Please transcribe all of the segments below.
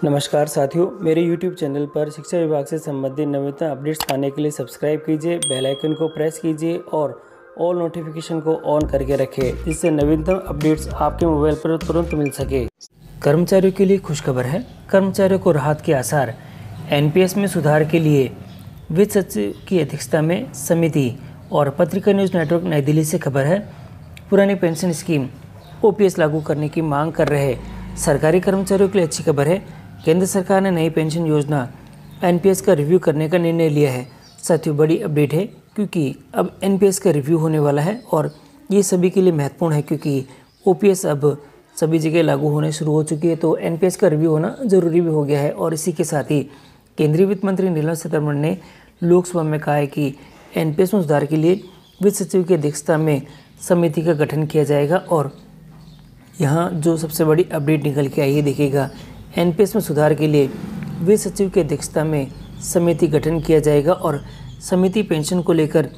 नमस्कार साथियों, मेरे YouTube चैनल पर शिक्षा विभाग से संबंधित नवीनतम अपडेट्स पाने के लिए सब्सक्राइब कीजिए, बेल आइकन को प्रेस कीजिए और ऑल नोटिफिकेशन को ऑन करके रखें, जिससे नवीनतम अपडेट्स आपके मोबाइल पर तुरंत मिल सके। कर्मचारियों के लिए खुशखबर है। कर्मचारियों को राहत के आसार। NPS में सुधार के लिए वित्त सचिव की अध्यक्षता में समिति। और पत्रिका न्यूज़ नेटवर्क नई दिल्ली से खबर है। पुरानी पेंशन स्कीम OPS लागू करने की मांग कर रहे सरकारी कर्मचारियों के लिए अच्छी खबर है। केंद्र सरकार ने नई पेंशन योजना NPS का रिव्यू करने का निर्णय लिया है। साथियों, बड़ी अपडेट है क्योंकि अब NPS का रिव्यू होने वाला है और ये सभी के लिए महत्वपूर्ण है क्योंकि OPS अब सभी जगह लागू होने शुरू हो चुकी है, तो NPS का रिव्यू होना ज़रूरी भी हो गया है। और इसी के साथ ही केंद्रीय वित्त मंत्री निर्मला सीतारमण ने लोकसभा में कहा है कि NPS में सुधार के लिए वित्त सचिव की अध्यक्षता में समिति का गठन किया जाएगा। और यहाँ जो सबसे बड़ी अपडेट निकल के आई है, देखिएगा, NPS में सुधार के लिए वित्त सचिव की अध्यक्षता में समिति गठन किया जाएगा और समिति पेंशन को लेकर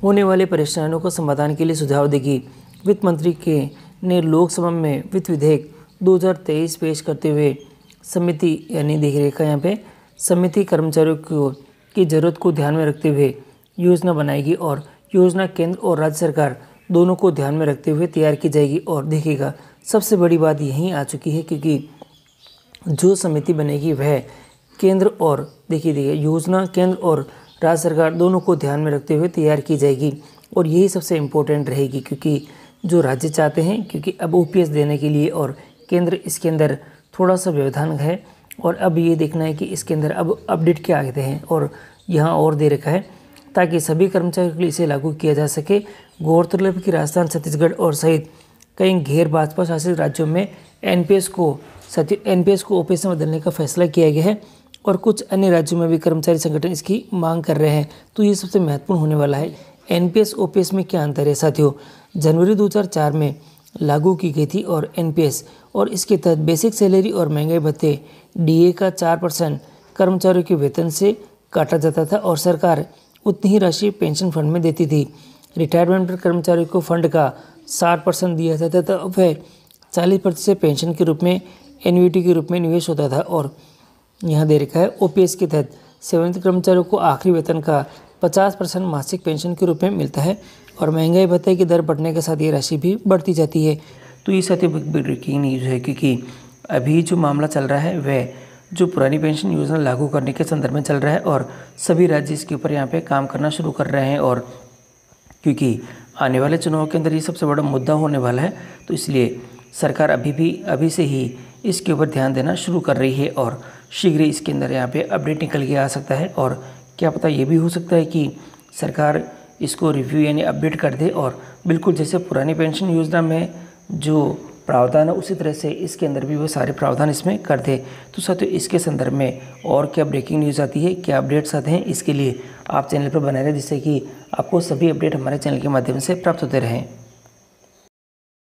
होने वाले परेशानियों को समाधान के लिए सुझाव देगी। वित्त मंत्री के ने लोकसभा में वित्त विधेयक 2023 पेश करते हुए समिति यानी देखिएगा यहाँ पे समिति कर्मचारियों की ज़रूरत को ध्यान में रखते हुए योजना बनाएगी और योजना केंद्र और राज्य सरकार दोनों को ध्यान में रखते हुए तैयार की जाएगी। और देखिएगा, सबसे बड़ी बात यहीं आ चुकी है क्योंकि जो समिति बनेगी वह केंद्र और देखिए योजना केंद्र और राज्य सरकार दोनों को ध्यान में रखते हुए तैयार की जाएगी। और यही सबसे इम्पोर्टेंट रहेगी क्योंकि जो राज्य चाहते हैं, क्योंकि अब OPS देने के लिए और केंद्र इसके अंदर थोड़ा सा व्यवधान है और अब ये देखना है कि इसके अंदर अब अपडेट क्या आते हैं और यहाँ और दे रखा है ताकि सभी कर्मचारियों के लिए इसे लागू किया जा सके। गौरतलब कि राजस्थान, छत्तीसगढ़ और सहित कई गैर भाजपा शासित राज्यों में NPS को OPS में बदलने का फैसला किया गया है और कुछ अन्य राज्यों में भी कर्मचारी संगठन इसकी मांग कर रहे हैं। तो ये सबसे महत्वपूर्ण होने वाला है। NPS OPS में क्या अंतर है साथियों? जनवरी 2004 में लागू की गई थी और NPS और इसके तहत बेसिक सैलरी और महंगाई भत्ते DA का 4% कर्मचारियों के वेतन से काटा जाता था और सरकार उतनी ही राशि पेंशन फंड में देती थी। रिटायरमेंट पर कर्मचारियों को फंड का 60% दिया जाता था, वह 40% पेंशन के रूप में एन्युटी के रूप में निवेश होता था। और यहाँ दे रखा है OPS के तहत सेवानिवृत्त कर्मचारियों को आखिरी वेतन का 50% मासिक पेंशन के रूप में मिलता है और महंगाई भत्ते की दर बढ़ने के साथ ये राशि भी बढ़ती जाती है। तो ये साथ ही ब्रेकिंग न्यूज़ है क्योंकि अभी जो मामला चल रहा है वह जो पुरानी पेंशन योजना लागू करने के संदर्भ में चल रहा है और सभी राज्य इसके ऊपर यहाँ पे काम करना शुरू कर रहे हैं। और क्योंकि आने वाले चुनाव के अंदर ये सबसे बड़ा मुद्दा होने वाला है, तो इसलिए सरकार अभी से ही इसके ऊपर ध्यान देना शुरू कर रही है और शीघ्र इसके अंदर यहाँ पे अपडेट निकल के आ सकता है। और क्या पता ये भी हो सकता है कि सरकार इसको रिव्यू यानी अपडेट कर दे और बिल्कुल जैसे पुरानी पेंशन योजना में जो प्रावधान है उसी तरह से इसके अंदर भी वो सारे प्रावधान इसमें कर दे। तो साथियों, इसके संदर्भ में और क्या ब्रेकिंग न्यूज़ आती है, क्या अपडेट्स आते हैं, इसके लिए आप चैनल पर बने रहें जिससे कि आपको सभी अपडेट हमारे चैनल के माध्यम से प्राप्त होते रहें।